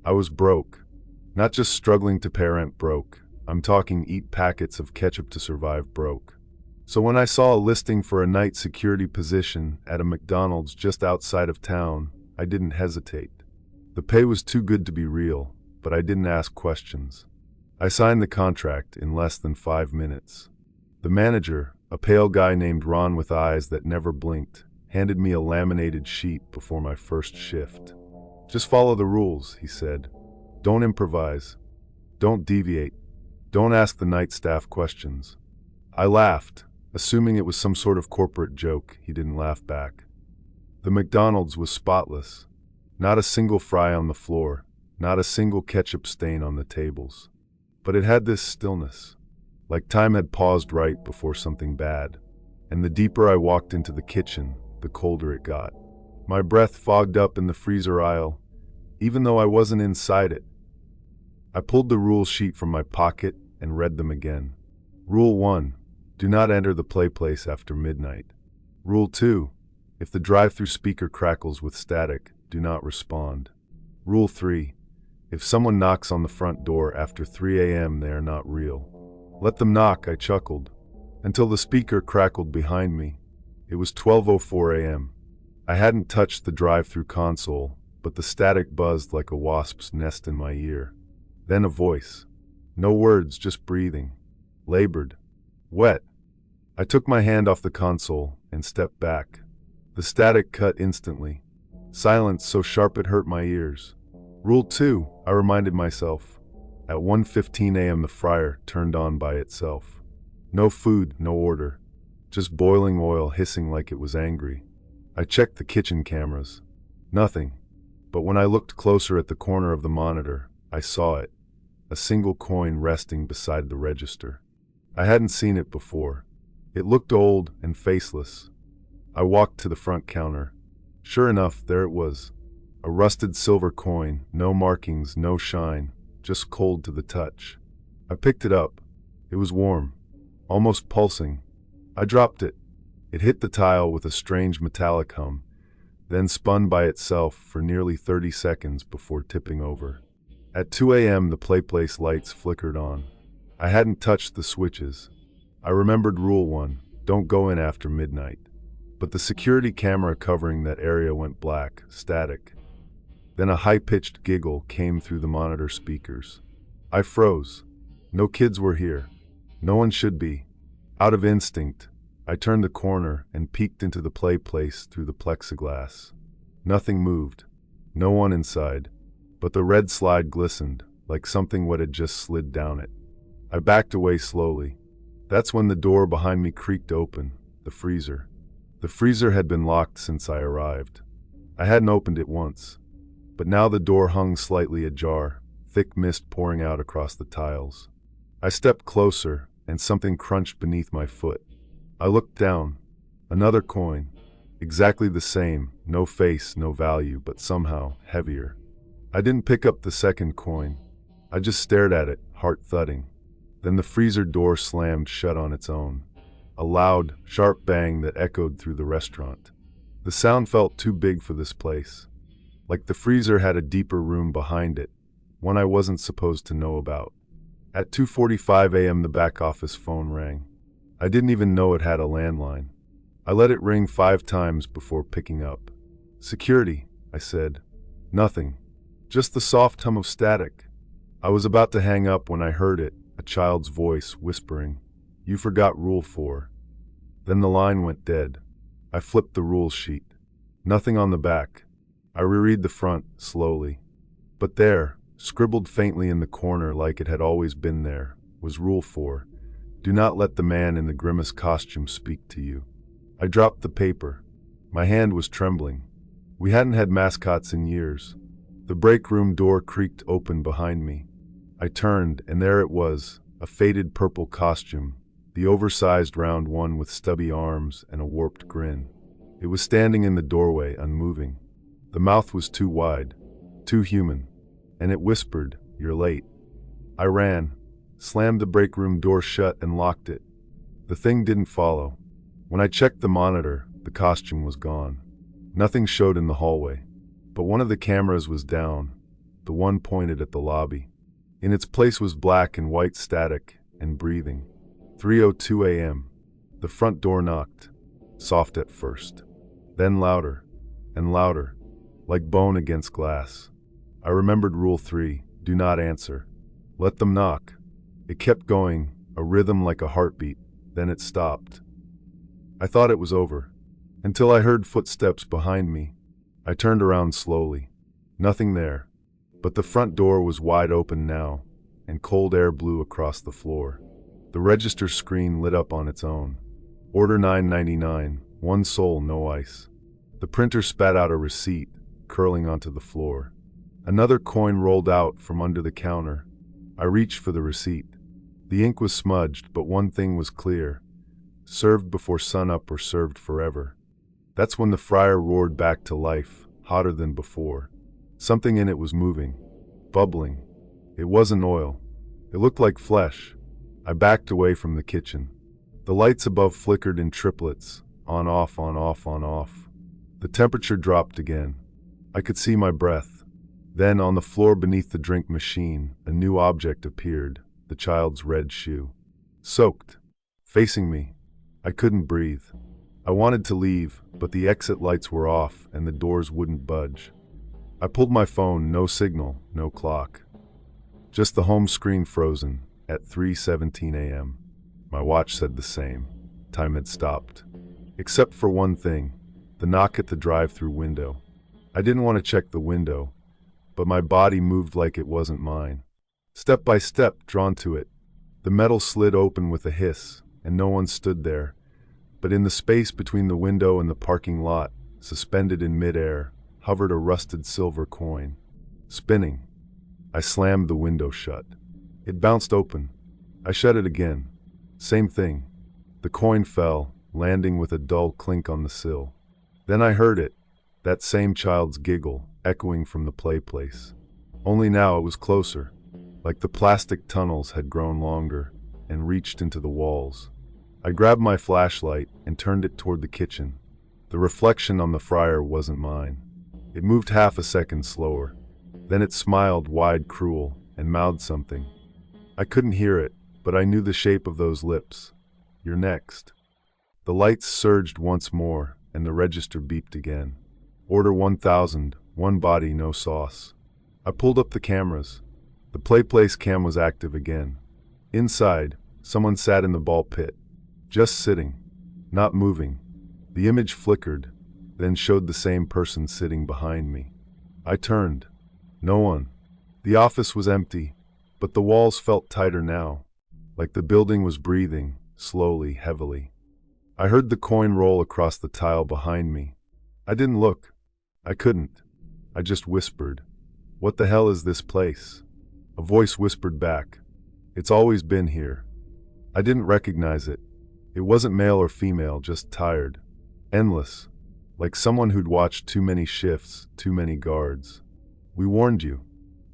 I was broke. Not just struggling to pay rent broke. I'm talking eat packets of ketchup to survive broke. So when I saw a listing for a night security position at a McDonald's just outside of town, I didn't hesitate. The pay was too good to be real, but I didn't ask questions. I signed the contract in less than 5 minutes. The manager, a pale guy named Ron with eyes that never blinked, handed me a laminated sheet before my first shift. "Just follow the rules," he said. "Don't improvise. Don't deviate. Don't ask the night staff questions." I laughed, assuming it was some sort of corporate joke. He didn't laugh back. The McDonald's was spotless. Not a single fry on the floor, not a single ketchup stain on the tables. But it had this stillness, like time had paused right before something bad. And the deeper I walked into the kitchen, the colder it got. My breath fogged up in the freezer aisle, even though I wasn't inside it. I pulled the rule sheet from my pocket and read them again. Rule 1. Do not enter the play place after midnight. Rule 2. If the drive-thru speaker crackles with static, do not respond. Rule 3. If someone knocks on the front door after 3 a.m., they are not real. Let them knock, I chuckled, until the speaker crackled behind me. It was 12:04 a.m. I hadn't touched the drive-thru console, but the static buzzed like a wasp's nest in my ear. Then a voice. No words, just breathing. Labored. Wet. I took my hand off the console and stepped back. The static cut instantly. Silence so sharp it hurt my ears. Rule 2, I reminded myself. At 1:15 a.m. the fryer turned on by itself. No food, no order. Just boiling oil hissing like it was angry. I checked the kitchen cameras. Nothing. But when I looked closer at the corner of the monitor, I saw it. A single coin resting beside the register. I hadn't seen it before. It looked old and faceless. I walked to the front counter. Sure enough, there it was. A rusted silver coin, no markings, no shine, just cold to the touch. I picked it up. It was warm, almost pulsing. I dropped it. It hit the tile with a strange metallic hum, then spun by itself for nearly 30 seconds before tipping over. At 2 a.m. the place lights flickered on. I hadn't touched the switches. I remembered Rule 1, don't go in after midnight. But the security camera covering that area went black, static. Then a high-pitched giggle came through the monitor speakers. I froze. No kids were here. No one should be. Out of instinct, I turned the corner and peeked into the place through the plexiglass. Nothing moved. No one inside. But the red slide glistened, like something wet had just slid down it. I backed away slowly. That's when the door behind me creaked open, the freezer. The freezer had been locked since I arrived. I hadn't opened it once. But now the door hung slightly ajar, thick mist pouring out across the tiles. I stepped closer, and something crunched beneath my foot. I looked down. Another coin. Exactly the same, no face, no value, but somehow heavier. I didn't pick up the second coin. I just stared at it, heart thudding. Then the freezer door slammed shut on its own. A loud, sharp bang that echoed through the restaurant. The sound felt too big for this place. Like the freezer had a deeper room behind it, one I wasn't supposed to know about. At 2:45 a.m. the back office phone rang. I didn't even know it had a landline. I let it ring 5 times before picking up. "Security," I said. Nothing. Just the soft hum of static. I was about to hang up when I heard it, a child's voice whispering, "You forgot Rule 4. Then the line went dead. I flipped the rule sheet. Nothing on the back. I reread the front, slowly. But there, scribbled faintly in the corner like it had always been there, was Rule 4. Do not let the man in the grimace costume speak to you. I dropped the paper. My hand was trembling. We hadn't had mascots in years. The break room door creaked open behind me. I turned, and there it was, a faded purple costume, the oversized round one with stubby arms and a warped grin. It was standing in the doorway, unmoving. The mouth was too wide, too human, and it whispered, "You're late." I ran, slammed the break room door shut and locked it. The thing didn't follow. When I checked the monitor, the costume was gone. Nothing showed in the hallway, but one of the cameras was down, the one pointed at the lobby. In its place was black and white static and breathing. 3:02 a.m. The front door knocked, soft at first, then louder and louder, like bone against glass. I remembered Rule 3, do not answer. Let them knock. It kept going, a rhythm like a heartbeat, then it stopped. I thought it was over, until I heard footsteps behind me. I turned around slowly. Nothing there, but the front door was wide open now, and cold air blew across the floor. The register screen lit up on its own. Order 9.99, one sole, no ice. The printer spat out a receipt, curling onto the floor. Another coin rolled out from under the counter. I reached for the receipt. The ink was smudged, but one thing was clear. Served before sunup or served forever. That's when the fryer roared back to life, hotter than before. Something in it was moving, bubbling. It wasn't oil. It looked like flesh. I backed away from the kitchen. The lights above flickered in triplets, on off, on off, on off. The temperature dropped again. I could see my breath. Then, on the floor beneath the drink machine, a new object appeared, the child's red shoe. Soaked. Facing me. I couldn't breathe. I wanted to leave, but the exit lights were off and the doors wouldn't budge. I pulled my phone, no signal, no clock. Just the home screen frozen, at 3:17 a.m. My watch said the same. Time had stopped. Except for one thing, the knock at the drive-through window. I didn't want to check the window, but my body moved like it wasn't mine. Step by step, drawn to it. The metal slid open with a hiss, and no one stood there. But in the space between the window and the parking lot, suspended in midair, hovered a rusted silver coin. Spinning. I slammed the window shut. It bounced open. I shut it again. Same thing. The coin fell, landing with a dull clink on the sill. Then I heard it, that same child's giggle, echoing from the play place. Only now it was closer, like the plastic tunnels had grown longer and reached into the walls. I grabbed my flashlight and turned it toward the kitchen. The reflection on the fryer wasn't mine. It moved half a second slower. Then it smiled wide, cruel, and mouthed something. I couldn't hear it, but I knew the shape of those lips. You're next. The lights surged once more, and the register beeped again. Order 1,000, one body, no sauce. I pulled up the cameras. The place cam was active again. Inside, someone sat in the ball pit. Just sitting, not moving. The image flickered, then showed the same person sitting behind me. I turned. No one. The office was empty, but the walls felt tighter now, like the building was breathing, slowly, heavily. I heard the coin roll across the tile behind me. I didn't look. I couldn't. I just whispered, "What the hell is this place?" A voice whispered back, "It's always been here." I didn't recognize it. It wasn't male or female, just tired. Endless. Like someone who'd watched too many shifts, too many guards. "We warned you,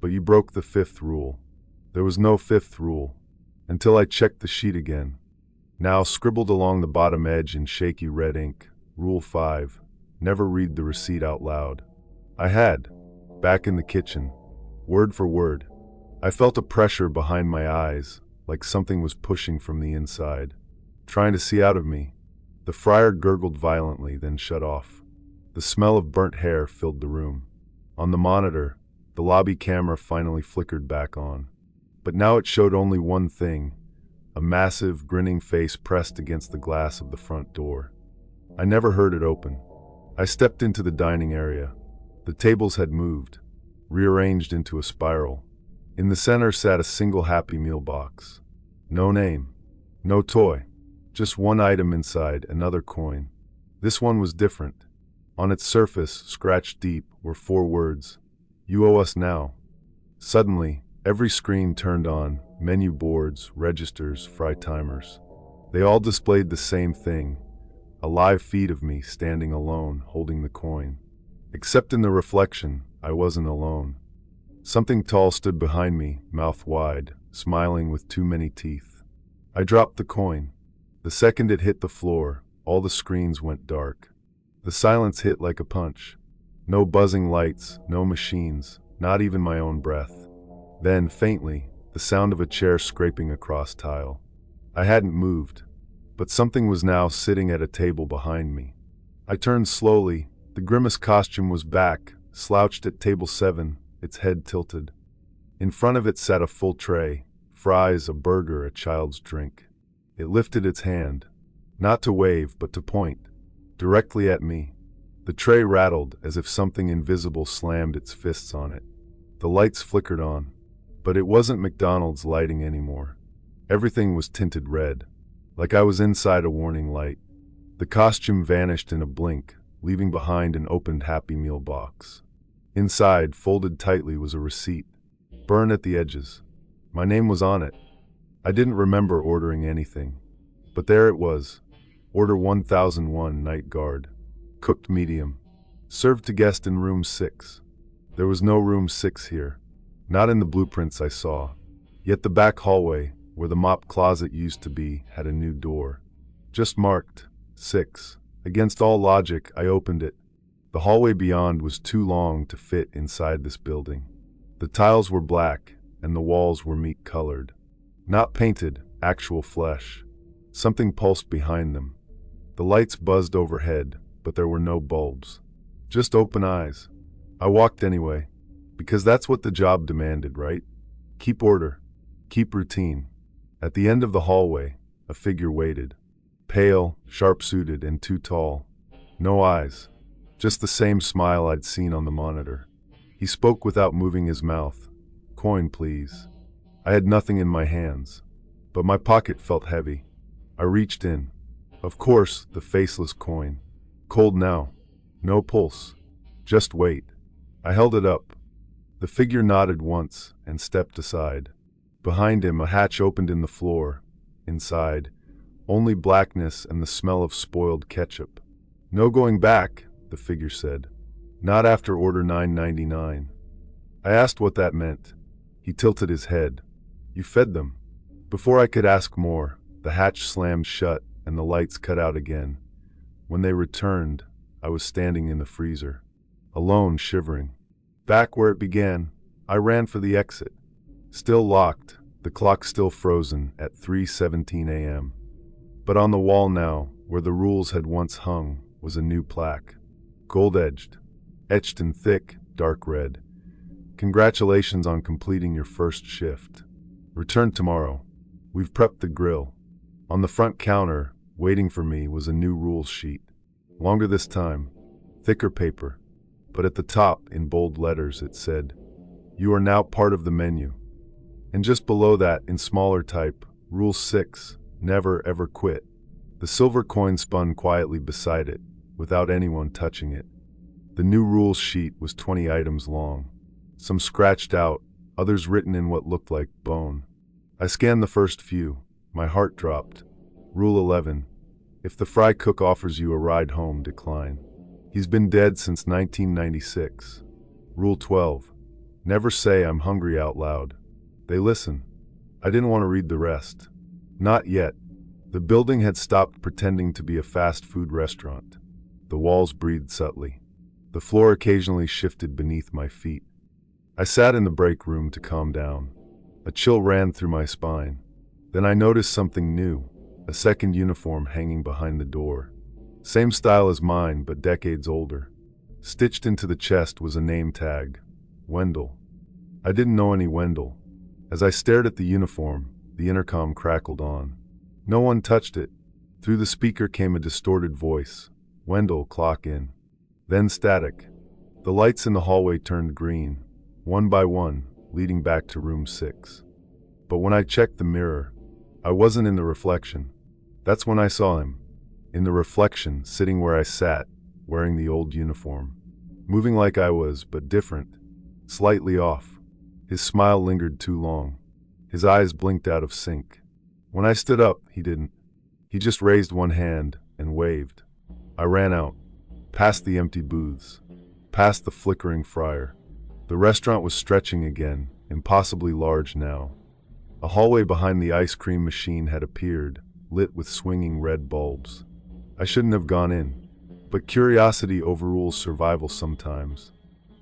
but you broke the fifth rule." There was no fifth rule, until I checked the sheet again. Now scribbled along the bottom edge in shaky red ink, Rule 5, never read the receipt out loud. I had, back in the kitchen, word for word. I felt a pressure behind my eyes, like something was pushing from the inside, trying to see out of me. The fryer gurgled violently, then shut off. The smell of burnt hair filled the room. On the monitor, the lobby camera finally flickered back on. But now it showed only one thing, a massive, grinning face pressed against the glass of the front door. I never heard it open. I stepped into the dining area. The tables had moved, rearranged into a spiral. In the center sat a single Happy Meal box. No name, no toy. Just one item inside, another coin. This one was different. On its surface, scratched deep, were 4 words. "You owe us now." Suddenly, every screen turned on, menu boards, registers, fry timers. They all displayed the same thing, a live feed of me standing alone, holding the coin. Except in the reflection, I wasn't alone. Something tall stood behind me, mouth wide, smiling with too many teeth. I dropped the coin. The second it hit the floor, all the screens went dark. The silence hit like a punch. No buzzing lights, no machines, not even my own breath. Then, faintly, the sound of a chair scraping across tile. I hadn't moved, but something was now sitting at a table behind me. I turned slowly. The Grimace costume was back, slouched at table 7, its head tilted. In front of it sat a full tray, fries, a burger, a child's drink. It lifted its hand, not to wave but to point, directly at me. The tray rattled as if something invisible slammed its fists on it. The lights flickered on, but it wasn't McDonald's lighting anymore. Everything was tinted red, like I was inside a warning light. The costume vanished in a blink, leaving behind an opened Happy Meal box. Inside, folded tightly, was a receipt, burned at the edges. My name was on it. I didn't remember ordering anything, but there it was. Order 1001, night guard. Cooked medium. Served to guest in room 6. There was no room 6 here. Not in the blueprints I saw. Yet the back hallway, where the mop closet used to be, had a new door. Just marked 6. Against all logic, I opened it. The hallway beyond was too long to fit inside this building. The tiles were black, and the walls were meat-colored. Not painted, actual flesh. Something pulsed behind them. The lights buzzed overhead, but there were no bulbs. Just open eyes. I walked anyway, because that's what the job demanded, right? Keep order. Keep routine. At the end of the hallway, a figure waited. Pale, sharp-suited, and too tall. No eyes. Just the same smile I'd seen on the monitor. He spoke without moving his mouth. Coin, please. I had nothing in my hands, but my pocket felt heavy. I reached in. Of course, the faceless coin. Cold now. No pulse. Just wait. I held it up. The figure nodded once and stepped aside. Behind him, a hatch opened in the floor. Inside, only blackness and the smell of spoiled ketchup. No going back, the figure said. Not after order 999. I asked what that meant. He tilted his head. You fed them. Before I could ask more, the hatch slammed shut and the lights cut out again. When they returned, I was standing in the freezer, alone, shivering. Back where it began, I ran for the exit. Still locked, the clock still frozen at 3:17 a.m. But on the wall now, where the rules had once hung, was a new plaque. Gold-edged, etched in thick, dark red. Congratulations on completing your first shift. Return tomorrow. We've prepped the grill. On the front counter, waiting for me, was a new rules sheet. Longer this time, thicker paper, but at the top, in bold letters, it said, "You are now part of the menu." And just below that, in smaller type, Rule 6, never ever quit. The silver coin spun quietly beside it, without anyone touching it. The new rules sheet was 20 items long, some scratched out, others written in what looked like bone. I scanned the first few. My heart dropped. Rule 11. If the fry cook offers you a ride home, decline. He's been dead since 1996. Rule 12. Never say I'm hungry out loud. They listen. I didn't want to read the rest. Not yet. The building had stopped pretending to be a fast food restaurant. The walls breathed subtly. The floor occasionally shifted beneath my feet. I sat in the break room to calm down. A chill ran through my spine. Then I noticed something new, a second uniform hanging behind the door. Same style as mine, but decades older. Stitched into the chest was a name tag, Wendell. I didn't know any Wendell. As I stared at the uniform, the intercom crackled on. No one touched it. Through the speaker came a distorted voice. Wendell, clock in. Then static. The lights in the hallway turned green, one by one, leading back to room 6. But when I checked the mirror, I wasn't in the reflection. That's when I saw him. In the reflection, sitting where I sat, wearing the old uniform. Moving like I was, but different. Slightly off. His smile lingered too long. His eyes blinked out of sync. When I stood up, he didn't. He just raised one hand and waved. I ran out, past the empty booths, past the flickering fryer. The restaurant was stretching again, impossibly large now. A hallway behind the ice cream machine had appeared, lit with swinging red bulbs. I shouldn't have gone in, but curiosity overrules survival sometimes.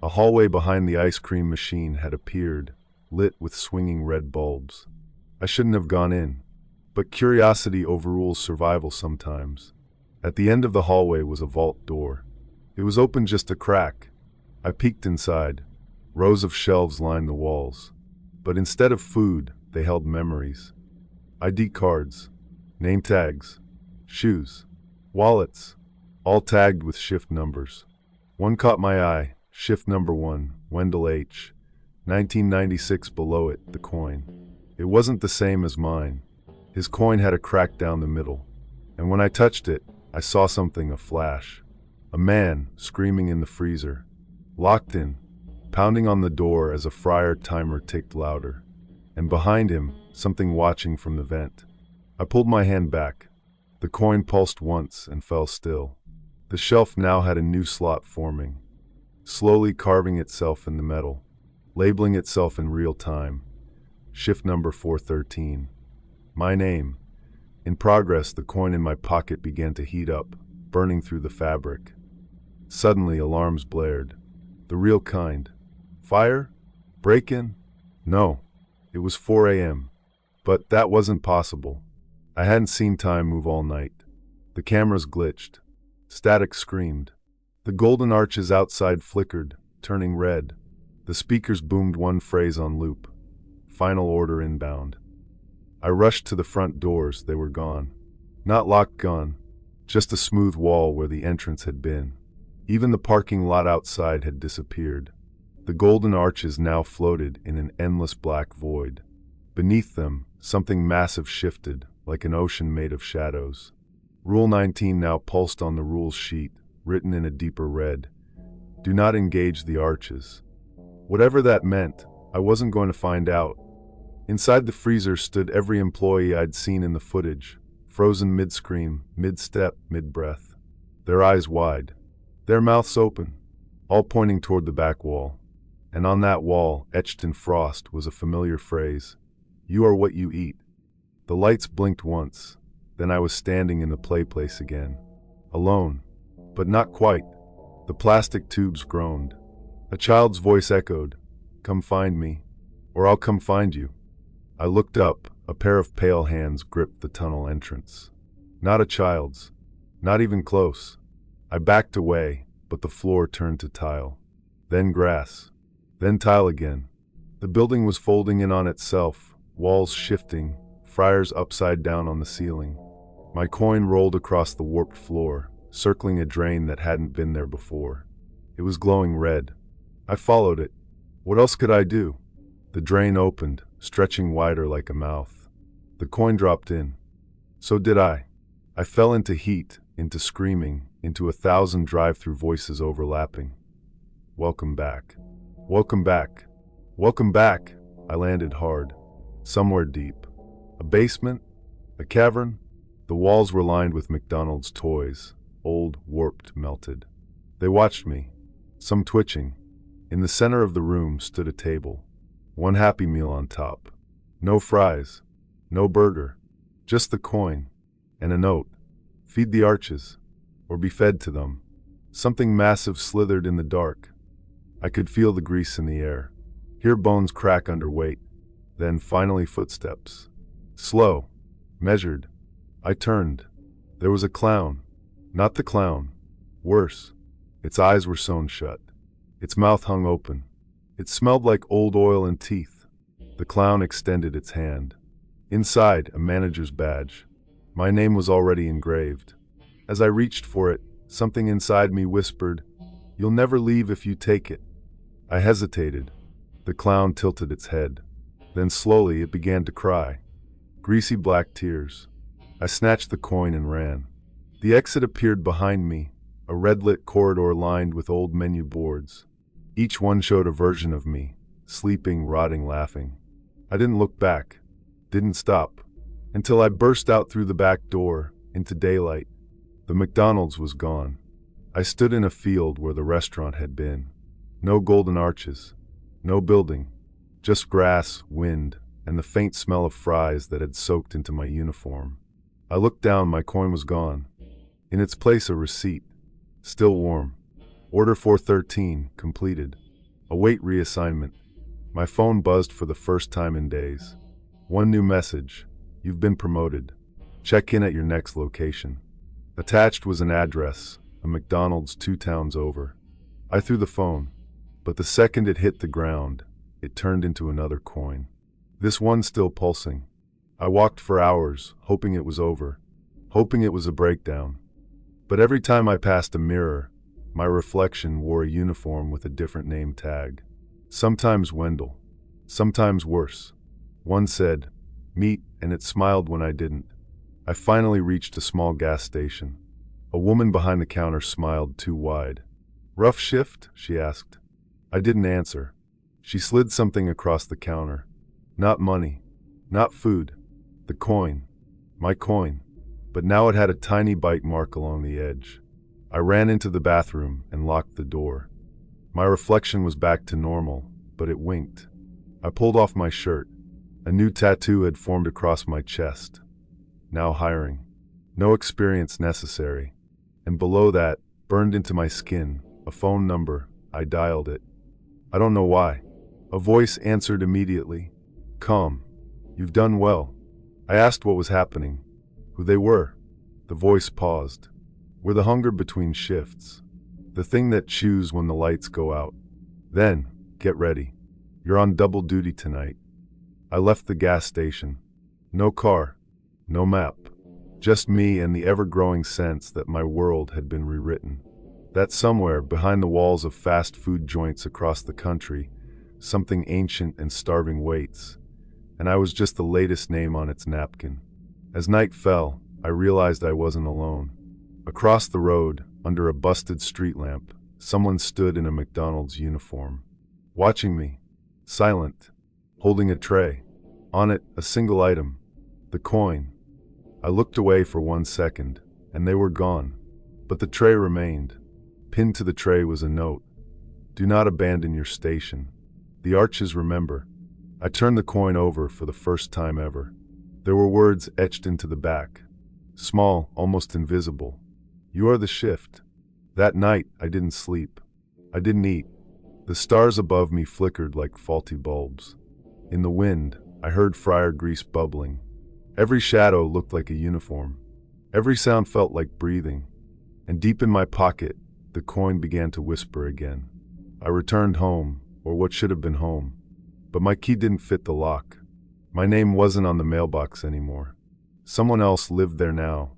A hallway behind the ice cream machine had appeared, lit with swinging red bulbs. I shouldn't have gone in, but curiosity overrules survival sometimes. At the end of the hallway was a vault door. It was open just a crack. I peeked inside. Rows of shelves lined the walls. But instead of food, they held memories. ID cards, name tags, shoes, wallets, all tagged with shift numbers. One caught my eye, shift number 1, Wendell H. 1996 below it, the coin. It wasn't the same as mine. His coin had a crack down the middle. And when I touched it, I saw something a flash. A man screaming in the freezer. Locked in, pounding on the door as a fryer timer ticked louder. And behind him, something watching from the vent. I pulled my hand back. The coin pulsed once and fell still. The shelf now had a new slot forming, slowly carving itself in the metal, labeling itself in real time. Shift number 413. My name. In progress, the coin in my pocket began to heat up, burning through the fabric. Suddenly, alarms blared. The real kind. Fire? Break-in? No. It was 4 a.m. But that wasn't possible. I hadn't seen time move all night. The cameras glitched. Static screamed. The golden arches outside flickered, turning red. The speakers boomed one phrase on loop. Final order inbound. I rushed to the front doors. They were gone. Not locked, gone. Just a smooth wall where the entrance had been. Even the parking lot outside had disappeared. The golden arches now floated in an endless black void. Beneath them, something massive shifted, like an ocean made of shadows. Rule 19 now pulsed on the rules sheet, written in a deeper red. Do not engage the arches. Whatever that meant, I wasn't going to find out. Inside the freezer stood every employee I'd seen in the footage, frozen mid-scream, mid-step, mid-breath. Their eyes wide, their mouths open, all pointing toward the back wall. And on that wall, etched in frost, was a familiar phrase. You are what you eat. The lights blinked once, then I was standing in the play place again. Alone, but not quite. The plastic tubes groaned. A child's voice echoed, "Come find me, or I'll come find you." I looked up. A pair of pale hands gripped the tunnel entrance. Not a child's, not even close. I backed away, but the floor turned to tile. Then grass. Then tile again. The building was folding in on itself, walls shifting, fryers upside down on the ceiling. My coin rolled across the warped floor, circling a drain that hadn't been there before. It was glowing red. I followed it. What else could I do? The drain opened, stretching wider like a mouth. The coin dropped in. So did I. I fell into heat, into screaming, into 1,000 drive-through voices overlapping. Welcome back. Welcome back. Welcome back. I landed hard. Somewhere deep. A basement? A cavern? The walls were lined with McDonald's toys, old, warped, melted. They watched me, some twitching. In the center of the room stood a table. One Happy Meal on top. No fries. No burger. Just the coin. And a note. Feed the arches. Or be fed to them. Something massive slithered in the dark. I could feel the grease in the air. Hear bones crack under weight. Then finally footsteps. Slow. Measured. I turned. There was a clown. Not the clown. Worse. Its eyes were sewn shut. Its mouth hung open. It smelled like old oil and teeth. The clown extended its hand. Inside, a manager's badge. My name was already engraved. As I reached for it, something inside me whispered, "You'll never leave if you take it." I hesitated. The clown tilted its head. Then slowly it began to cry. Greasy black tears. I snatched the coin and ran. The exit appeared behind me, a red-lit corridor lined with old menu boards. Each one showed a version of me, sleeping, rotting, laughing. I didn't look back, didn't stop, until I burst out through the back door, into daylight. The McDonald's was gone. I stood in a field where the restaurant had been. No golden arches, no building, just grass, wind, and the faint smell of fries that had soaked into my uniform. I looked down. My coin was gone. In its place, a receipt, still warm. Order 413, completed. Await reassignment. My phone buzzed for the first time in days. One new message. You've been promoted. Check in at your next location. Attached was an address, a McDonald's 2 towns over. I threw the phone, but the second it hit the ground, it turned into another coin. This one still pulsing. I walked for hours, hoping it was over, hoping it was a breakdown. But every time I passed a mirror, my reflection wore a uniform with a different name tag. Sometimes Wendell, sometimes worse. One said, "Meet," and it smiled when I didn't. I finally reached a small gas station. A woman behind the counter smiled too wide. "Rough shift?" she asked. I didn't answer. She slid something across the counter. Not money, not food. The coin. My coin. But now it had a tiny bite mark along the edge. I ran into the bathroom and locked the door. My reflection was back to normal, but it winked. I pulled off my shirt. A new tattoo had formed across my chest. Now hiring. No experience necessary. And below that, burned into my skin, a phone number. I dialed it. I don't know why. A voice answered immediately. "Calm. You've done well." I asked what was happening, who they were. The voice paused. "We're the hunger between shifts. The thing that chews when the lights go out. Then, get ready. You're on double duty tonight." I left the gas station. No car. No map. Just me and the ever-growing sense that my world had been rewritten. That somewhere behind the walls of fast food joints across the country, something ancient and starving waits, and I was just the latest name on its napkin. As night fell, I realized I wasn't alone. Across the road, under a busted street lamp, someone stood in a McDonald's uniform, watching me, silent, holding a tray. On it, a single item, the coin. I looked away for 1 second, and they were gone. But the tray remained. Pinned to the tray was a note. "Do not abandon your station. The arches remember." I turned the coin over for the first time ever. There were words etched into the back. Small, almost invisible. "You are the shift." That night, I didn't sleep. I didn't eat. The stars above me flickered like faulty bulbs. In the wind, I heard fryer grease bubbling. Every shadow looked like a uniform. Every sound felt like breathing. And deep in my pocket, the coin began to whisper again. I returned home, or what should have been home. But my key didn't fit the lock. My name wasn't on the mailbox anymore. Someone else lived there now.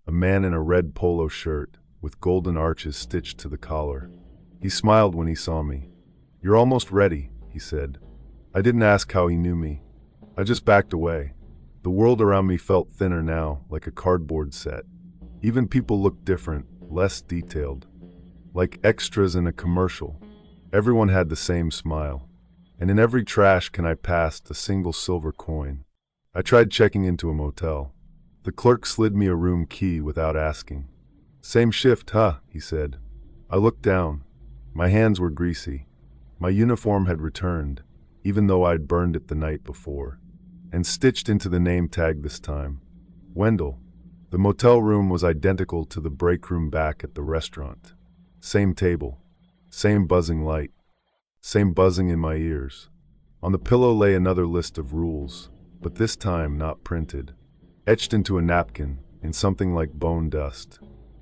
A man in a red polo shirt, with golden arches stitched to the collar. He smiled when he saw me. "You're almost ready," he said. I didn't ask how he knew me. I just backed away. The world around me felt thinner now, like a cardboard set. Even people looked different, less detailed. Like extras in a commercial. Everyone had the same smile. And in every trash can I passed a single silver coin. I tried checking into a motel. The clerk slid me a room key without asking. "Same shift, huh?" he said. I looked down. My hands were greasy. My uniform had returned, even though I'd burned it the night before. And stitched into the name tag this time. Wendell. The motel room was identical to the break room back at the restaurant. Same table. Same buzzing light. Same buzzing in my ears. On the pillow lay another list of rules, but this time not printed. Etched into a napkin, in something like bone dust.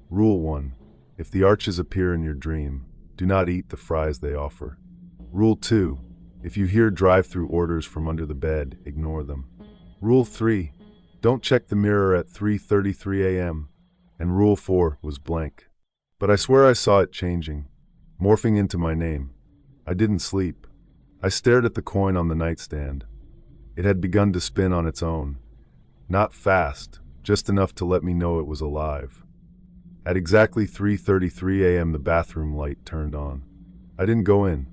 Rule 1. If the arches appear in your dream, do not eat the fries they offer. Rule 2. If you hear drive-through orders from under the bed, ignore them. Rule 3. Don't check the mirror at 3:33 a.m. And Rule 4 was blank. But I swear I saw it changing, morphing into my name. I didn't sleep. I stared at the coin on the nightstand. It had begun to spin on its own. Not fast, just enough to let me know it was alive. At exactly 3:33 a.m. the bathroom light turned on. I didn't go in,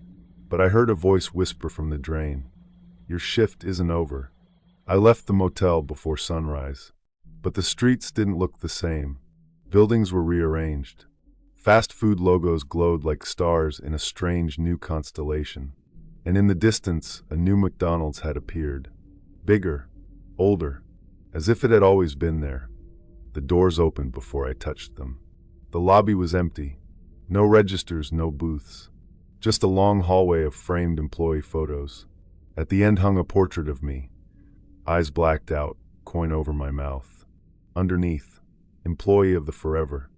but I heard a voice whisper from the drain. "Your shift isn't over." I left the motel before sunrise. But the streets didn't look the same. Buildings were rearranged. Fast food logos glowed like stars in a strange new constellation. And in the distance, a new McDonald's had appeared. Bigger, older, as if it had always been there. The doors opened before I touched them. The lobby was empty. No registers, no booths. Just a long hallway of framed employee photos. At the end hung a portrait of me, eyes blacked out, coin over my mouth. Underneath, employee of the forever.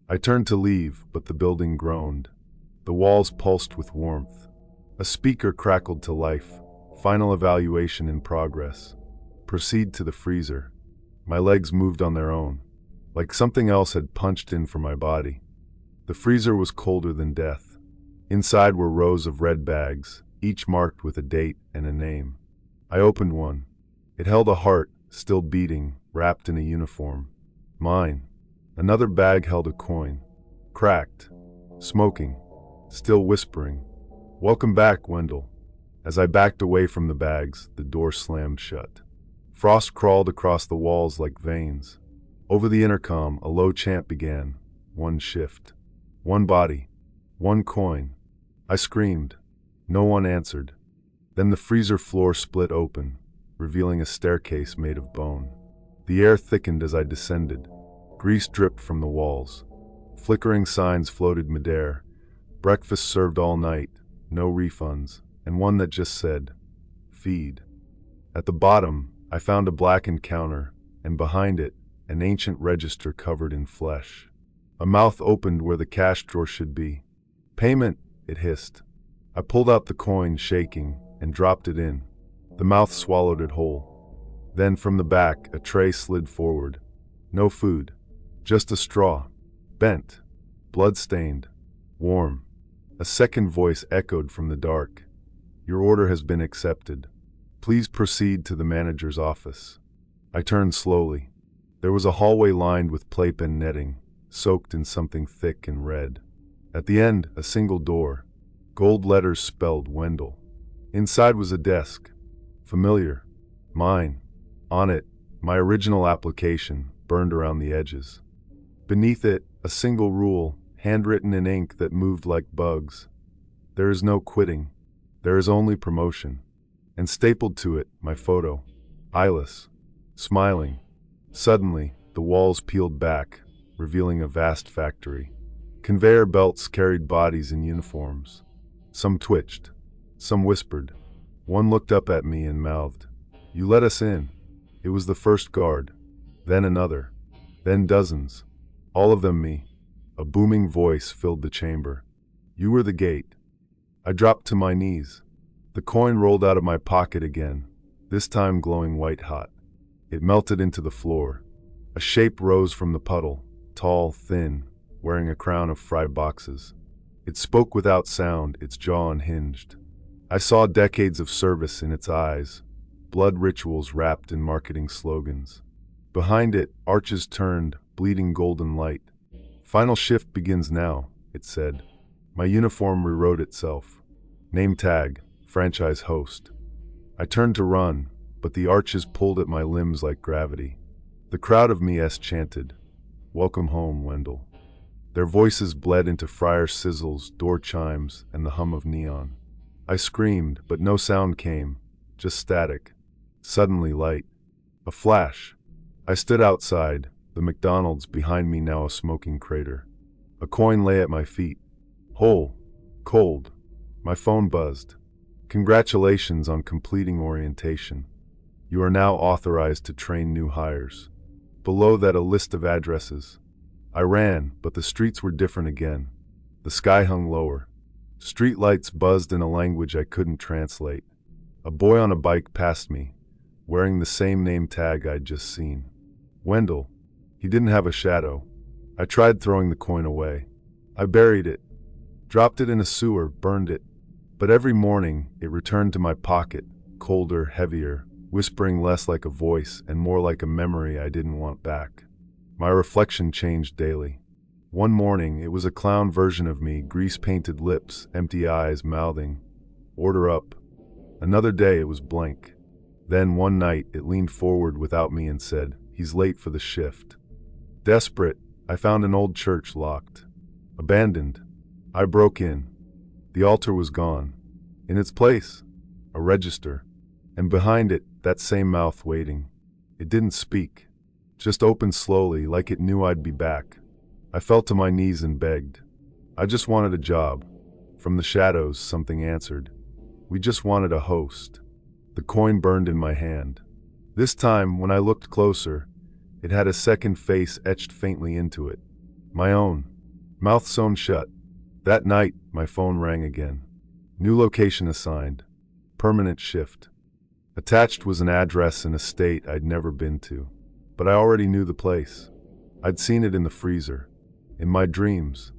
I turned to leave, but the building groaned. The walls pulsed with warmth. A speaker crackled to life. Final evaluation in progress. Proceed to the freezer. My legs moved on their own, like something else had punched in for my body. The freezer was colder than death. Inside were rows of red bags, each marked with a date and a name. I opened one. It held a heart, still beating, wrapped in a uniform. Mine. Another bag held a coin. Cracked. Smoking. Still whispering. "Welcome back, Wendell." As I backed away from the bags, the door slammed shut. Frost crawled across the walls like veins. Over the intercom, a low chant began. One shift. One body. One coin. I screamed. No one answered. Then the freezer floor split open, revealing a staircase made of bone. The air thickened as I descended. Grease dripped from the walls. Flickering signs floated midair. Breakfast served all night, no refunds, and one that just said, "Feed." At the bottom, I found a blackened counter, and behind it, an ancient register covered in flesh. A mouth opened where the cash drawer should be. "Payment," it hissed. I pulled out the coin, shaking, and dropped it in. The mouth swallowed it whole. Then from the back, a tray slid forward. No food, just a straw. Bent, blood-stained, warm. A second voice echoed from the dark. "Your order has been accepted. Please proceed to the manager's office." I turned slowly. There was a hallway lined with playpen netting, soaked in something thick and red. At the end, a single door. Gold letters spelled Wendell. Inside was a desk. Familiar. Mine. On it, my original application, burned around the edges. Beneath it, a single rule, handwritten in ink that moved like bugs. "There is no quitting. There is only promotion." And stapled to it, my photo. Eyeless. Smiling. Suddenly, the walls peeled back, revealing a vast factory. Conveyor belts carried bodies in uniforms. Some twitched. Some whispered. One looked up at me and mouthed, "You let us in." It was the first guard. Then another. Then dozens. All of them me. A booming voice filled the chamber. "You were the gate." I dropped to my knees. The coin rolled out of my pocket again, this time glowing white-hot. It melted into the floor. A shape rose from the puddle, tall, thin, wearing a crown of fry boxes. It spoke without sound, its jaw unhinged. I saw decades of service in its eyes, blood rituals wrapped in marketing slogans. Behind it, arches turned, bleeding golden light. "Final shift begins now," it said. My uniform rewrote itself. Name tag, franchise host. I turned to run, but the arches pulled at my limbs like gravity. The crowd of me chanted, "Welcome home, Wendell." Their voices bled into fryer sizzles, door chimes, and the hum of neon. I screamed, but no sound came, just static. Suddenly light. A flash. I stood outside, the McDonald's behind me now a smoking crater. A coin lay at my feet. Whole. Cold. My phone buzzed. "Congratulations on completing orientation. You are now authorized to train new hires." Below that, a list of addresses. I ran, but the streets were different again. The sky hung lower. Street lights buzzed in a language I couldn't translate. A boy on a bike passed me, wearing the same name tag I'd just seen. Wendell. He didn't have a shadow. I tried throwing the coin away. I buried it, dropped it in a sewer, burned it. But every morning, it returned to my pocket, colder, heavier, whispering less like a voice and more like a memory I didn't want back. My reflection changed daily. One morning, it was a clown version of me, grease-painted lips, empty eyes, mouthing, "Order up." Another day, it was blank. Then one night, it leaned forward without me and said, "He's late for the shift." Desperate, I found an old church locked. Abandoned. I broke in. The altar was gone. In its place, a register. And behind it, that same mouth waiting. It didn't speak. Just opened slowly, like it knew I'd be back. I fell to my knees and begged. I just wanted a job. From the shadows, something answered. We just wanted a host. The coin burned in my hand. This time, when I looked closer, it had a second face etched faintly into it. My own. Mouth sewn shut. That night, my phone rang again. New location assigned. Permanent shift. Attached was an address in a state I'd never been to. But I already knew the place. I'd seen it in the freezer. In my dreams.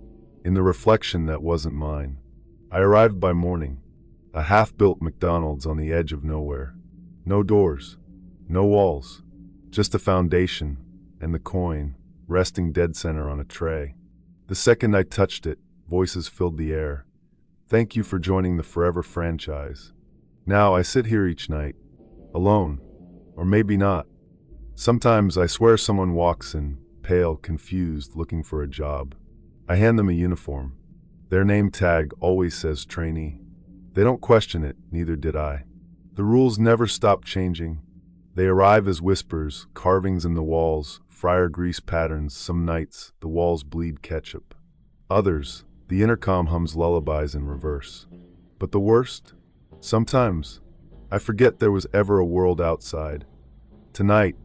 In the reflection that wasn't mine. I arrived by morning. A half-built McDonald's on the edge of nowhere. No doors. No walls. Just a foundation, and the coin, resting dead center on a tray. The second I touched it, voices filled the air. Thank you for joining the Forever franchise. Now I sit here each night, alone, or maybe not. Sometimes I swear someone walks in, pale, confused, looking for a job. I hand them a uniform. Their name tag always says trainee. They don't question it, neither did I. The rules never stop changing. They arrive as whispers, carvings in the walls, fryer grease patterns. Some nights, the walls bleed ketchup. Others, the intercom hums lullabies in reverse. But the worst? Sometimes, I forget there was ever a world outside. Tonight,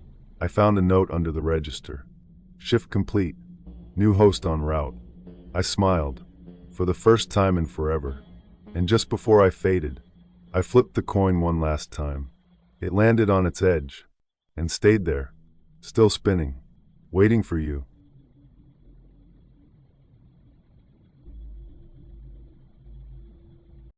I found a note under the register. Shift complete. New host en route. I smiled, for the first time in forever. And just before I faded, I flipped the coin one last time. It landed on its edge, and stayed there, still spinning, waiting for you.